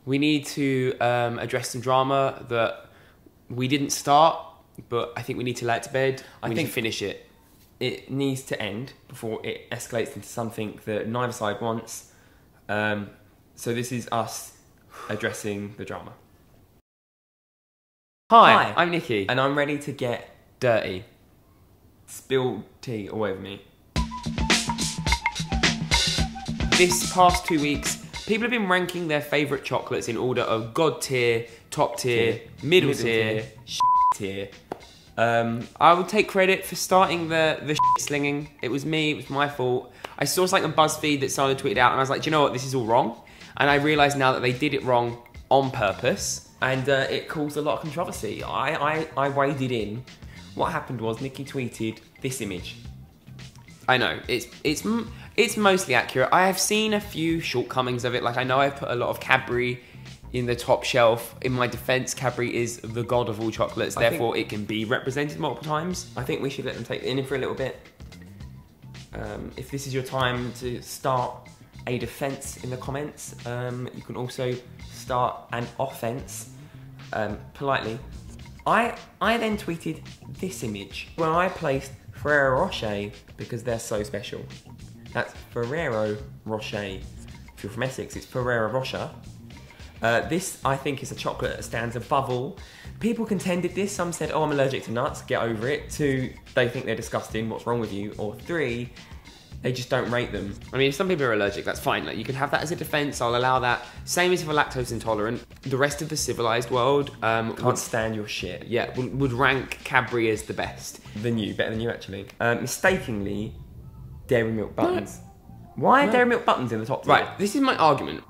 We need to address some drama that we didn't start, but I think we need to lay it to bed. We need to finish it. It needs to end before it escalates into something that neither side wants. So this is us addressing the drama. Hi, I'm Nikki. And I'm ready to get dirty. Spill tea all over me. This past 2 weeks, people have been ranking their favourite chocolates in order of god tier, top tier, middle tier, tier. I will take credit for starting the slinging. It was me, it was my fault. I saw something on BuzzFeed that someone tweeted out and I was like, do you know what, this is all wrong. And I realised now that they did it wrong on purpose. And it caused a lot of controversy. I waded in. What happened was Nikki tweeted this image. I know, it's mostly accurate. I have seen a few shortcomings of it. Like, I know I've put a lot of Cadbury in the top shelf. In my defense, Cadbury is the god of all chocolates, therefore it can be represented multiple times. I think we should let them take it in for a little bit. If this is your time to start a defense in the comments, you can also start an offense politely. I then tweeted this image where I placed Ferrero Rocher because they're so special. That's Ferrero Rocher. If you're from Essex, it's Ferrero Rocher. This, I think, is a chocolate that stands above all. People contended this. Some said, oh, I'm allergic to nuts, get over it. 2, they think they're disgusting, what's wrong with you? Or 3, they just don't rate them. I mean, if some people are allergic, that's fine. Like, you can have that as a defense, I'll allow that. Same as if you're lactose intolerant. The rest of the civilised world... can't stand your shit. Yeah, would rank Cadbury as the best. Better than you, actually. Mistakenly, Dairy Milk buttons. No. Why are Dairy Milk buttons in the top tier? Right, this is my argument.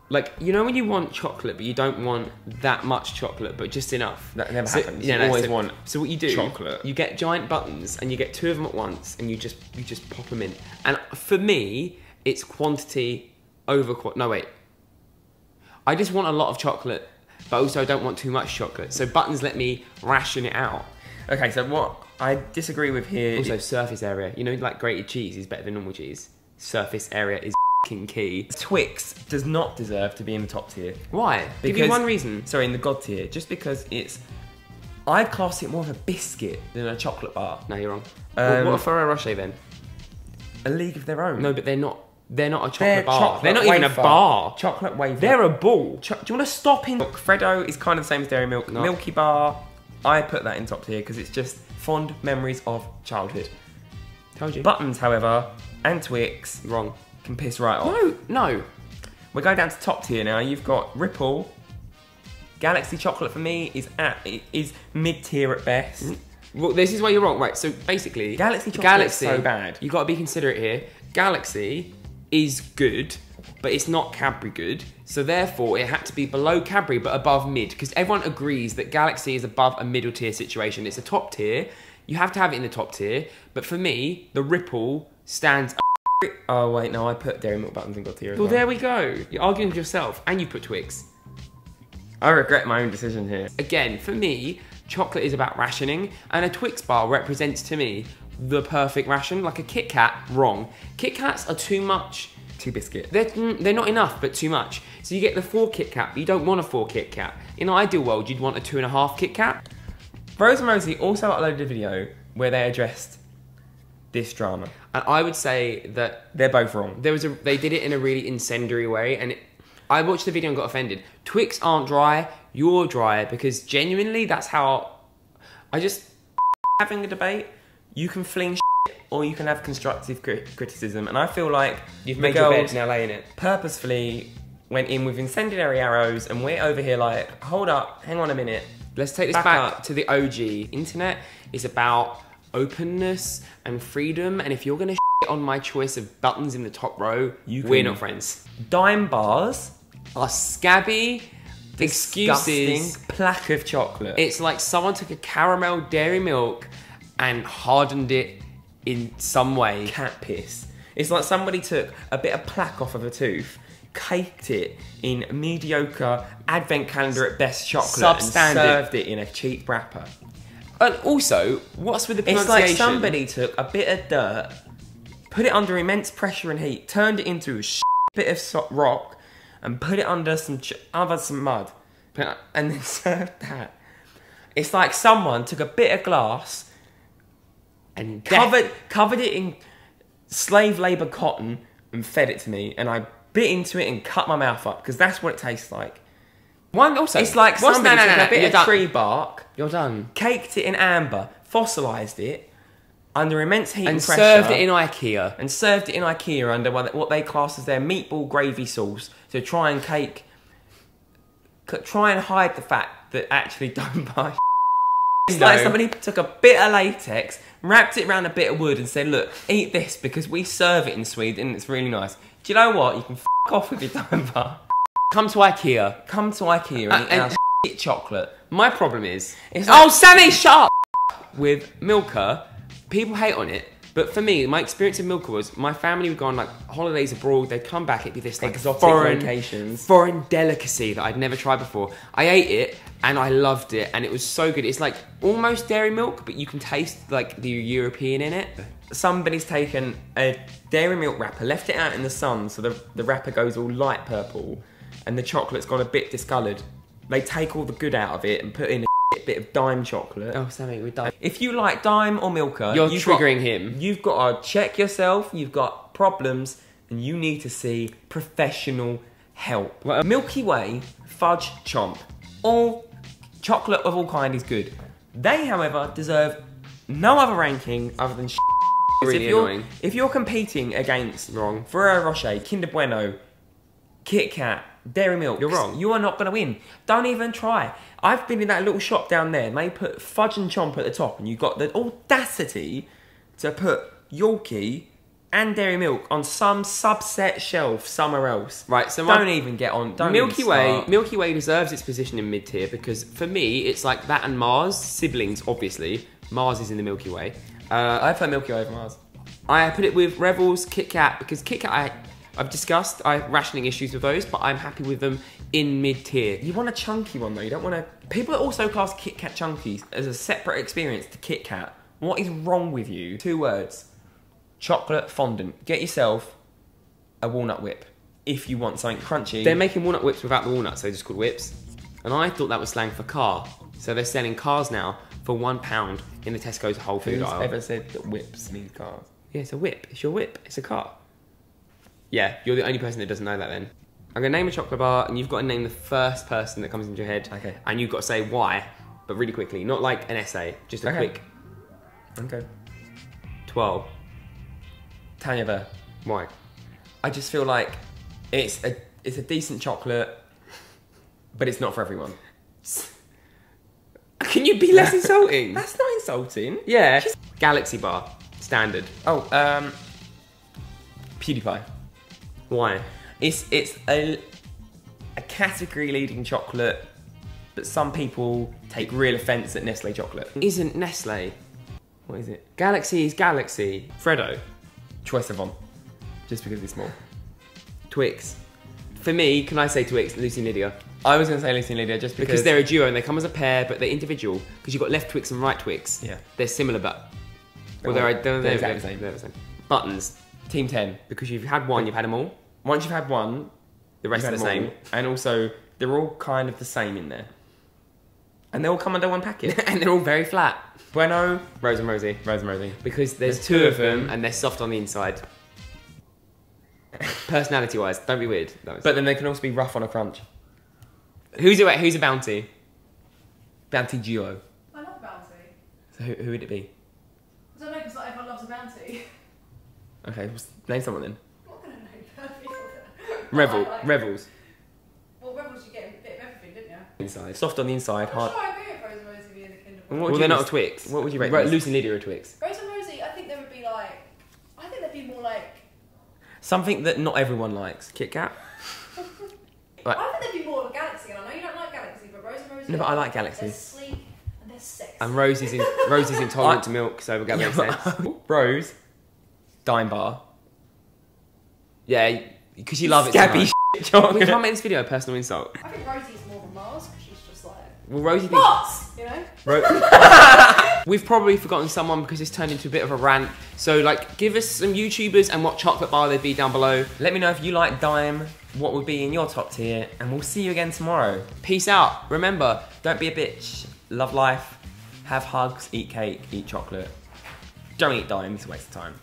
Like, you know when you want chocolate, but you don't want that much chocolate, but just enough? That never happens. Yeah, you always want So what you do, chocolate. You get giant buttons, and you get 2 of them at once, and you just pop them in. And for me, it's quantity over no, wait. I just want a lot of chocolate, but also I don't want too much chocolate. So buttons let me ration it out. Okay, so what I disagree with here... Also, surface area. You know, like grated cheese is better than normal cheese. Surface area is key. Twix does not deserve to be in the top tier. Why? Give me one reason. Sorry, in the god tier. Just because it's... I'd class it more of a biscuit than a chocolate bar. No, you're wrong. What are Ferrero Rocher then? A league of their own. No, but they're not a chocolate bar. They're not even a bar. Chocolate wafer. They're a ball. Do you want to stop in... Freddo is kind of the same as Dairy Milk. No. Milky Bar, I put that in top tier because it's just fond memories of childhood. Told you. Buttons, however, and Twix... Wrong. Can piss right off. No. We're going down to top tier now. You've got Ripple. Galaxy chocolate for me is mid-tier at best. Well, this is where you're wrong. Right, so basically... Galaxy chocolate is so bad. You've got to be considerate here. Galaxy is good, but it's not Cadbury good. So therefore, it had to be below Cadbury, but above mid. Because everyone agrees that Galaxy is above a middle tier situation. It's a top tier. You have to have it in the top tier. But for me, the Ripple stands... Oh wait, no, I put Dairy Milk buttons in god tier as well. Well, there we go. You're arguing with yourself, and you put Twix. I regret my own decision here. Again, for me, chocolate is about rationing, and a Twix bar represents to me the perfect ration. Like a Kit Kat, wrong. Kit Kats are too much. Too biscuit. They're not enough, but too much. So you get the 4 Kit Kat, but you don't want a 4 Kit Kat. In an ideal world, you'd want a 2.5 Kit Kat. Rose and Rosie also uploaded a video where they addressed this drama. And I would say that... They're both wrong. They did it in a really incendiary way, and I watched the video and got offended. Twix aren't dry, you're dry, because genuinely that's how... Having a debate, you can fling shit or you can have constructive criticism, and I feel like you've made your bed, now lay in it. Purposefully went in with incendiary arrows, and we're over here like, hold up, hang on a minute. Let's take this back to the OG. Internet is about openness and freedom, and if you're gonna shit on my choice of buttons in the top row, we're not friends. Dime bars are scabby excuses. Plaque of chocolate. It's like someone took a caramel Dairy Milk and hardened it in some way. Cat piss. It's like somebody took a bit of plaque off of a tooth, caked it in mediocre advent calendar at best chocolate, and served it in a cheap wrapper. And also, what's with the pronunciation? It's like somebody took a bit of dirt, put it under immense pressure and heat, turned it into a bit of rock, and put it under some mud, and then serve that. It's like someone took a bit of glass and covered it in slave labour cotton and fed it to me, and I bit into it and cut my mouth up, because that's what it tastes like. It's like somebody took a bit of tree bark. You're done. Caked it in amber, fossilised it under immense heat and pressure. And served it in Ikea. And served it in Ikea under what they class as their meatball gravy sauce, to try and hide the fact that actually don't buy. It's like somebody took a bit of latex, wrapped it around a bit of wood and said, look, eat this because we serve it in Sweden and it's really nice. Do you know what? You can f*** off with your dime bar. Come to Ikea. Come to Ikea and eat our shit chocolate. My problem is... Like, Sammy, shut up! With Milka, people hate on it. But for me, my experience of Milka was my family would go on like holidays abroad. They'd come back. It'd be this like exotic foreign delicacy that I'd never tried before. I ate it and I loved it, and it was so good. It's like almost dairy milk, but you can taste like the European in it. Somebody's taken a dairy milk wrapper, left it out in the sun, so the wrapper goes all light purple, and the chocolate's gone a bit discoloured. They take all the good out of it and put in a bit of dime chocolate. Oh, Sammy, we're done. If you like dime or Milka, you're triggering him. You've got to check yourself. You've got problems, and you need to see professional help. Milky Way, fudge, chomp. All chocolate of all kind is good. They, however, deserve no other ranking other than really annoying. If you're competing against Ferrero Rocher, Kinder Bueno, Kit Kat, Dairy Milk, you're wrong. You are not going to win. Don't even try. I've been in that little shop down there, and they put fudge and chomp at the top, and you've got the audacity to put Yorkie and Dairy Milk on some subset shelf somewhere else. Right, so don't even get on. Milky Way deserves its position in mid tier, because for me it's like that and Mars, siblings obviously. Mars is in the Milky Way. I prefer Milky Way over Mars. I put it with Rebels, Kit Kat, because Kit Kat I've discussed. I have rationing issues with those, but I'm happy with them in mid tier. You want a chunky one though. You don't want a. People also class Kit Kat chunkies as a separate experience to Kit Kat. What is wrong with you? 2 words. Chocolate fondant. Get yourself a walnut whip if you want something crunchy. They're making walnut whips without the walnuts, so they're just called whips. And I thought that was slang for car. So they're selling cars now for £1 in the Tesco's Whole Food aisle. Who's ever said that whips mean cars? Yeah, it's a whip. It's your whip. It's a car. Yeah, you're the only person that doesn't know that then. I'm going to name a chocolate bar, and you've got to name the first person that comes into your head. Okay. And you've got to say why, but really quickly. Not like an essay, just a quick. Okay. 12. Tanya Burr. Why? I just feel like it's a decent chocolate, but it's not for everyone. Can you be less insulting? That's not insulting. Yeah. Galaxy bar. Standard. Oh, PewDiePie. Why? It's a category leading chocolate, but some people take real offence at Nestle chocolate. Isn't Nestle? What is it? Galaxy is Galaxy. Freddo. Choice of one. Just because it's small. Twix. For me, can I say Twix? Lucy and Lydia. I was going to say Lucy and Lydia just because they're a duo and they come as a pair, but they're individual. Because you've got left Twix and right Twix. Yeah. They're similar, but they're exactly the same. Buttons. Team 10. Because you've had one, you've had them all. Once you've had one, the rest are the same. And also, they're all kind of the same in there. And they all come under one packet. And they're all very flat. Bueno. Rose and Rosie. Rose and Rosie. Because there's 2 of them and they're soft on the inside. Personality wise, don't be weird. But then they can also be rough on a crunch. Who's a Bounty? Bounty duo. I love Bounty. So who would it be? I don't know, because not everyone loves a Bounty. Okay, name someone then. I'm not going to name people. Rebels. Well, Rebels, you get a bit of everything, didn't you? Inside. Soft on the inside, hard. I'm sure I agree with Rose and Rosie being the Kinder Bueno. Well, they're not a Twix. What would you rate Lucy and Lydia are a Twix. Rose and Rosie, I think they would be like... I think they'd be more like... Something that not everyone likes. Kit Kat? Right. I think they'd be more of a Galaxy, and I know you don't like Galaxy, but Rose and Rosie... No, but I like Galaxy. They're sleek and they're sexy. And Rosie's intolerant to milk, so we're going to make sense. Rose, dime bar. Yeah, because you love it Scabby so much. chocolate. We can't make this video a personal insult. I think Rosie's more of a Mars, because she's just like... Well, Rosie thinks... Mars! You know? We've probably forgotten someone because it's turned into a bit of a rant. So, like, give us some YouTubers and what chocolate bar they'd be down below. Let me know if you like dime what would be in your top tier, and we'll see you again tomorrow. Peace out. Remember, Don't be a bitch, love life, have hugs, eat cake, eat chocolate. Don't eat dimes, it's a waste of time.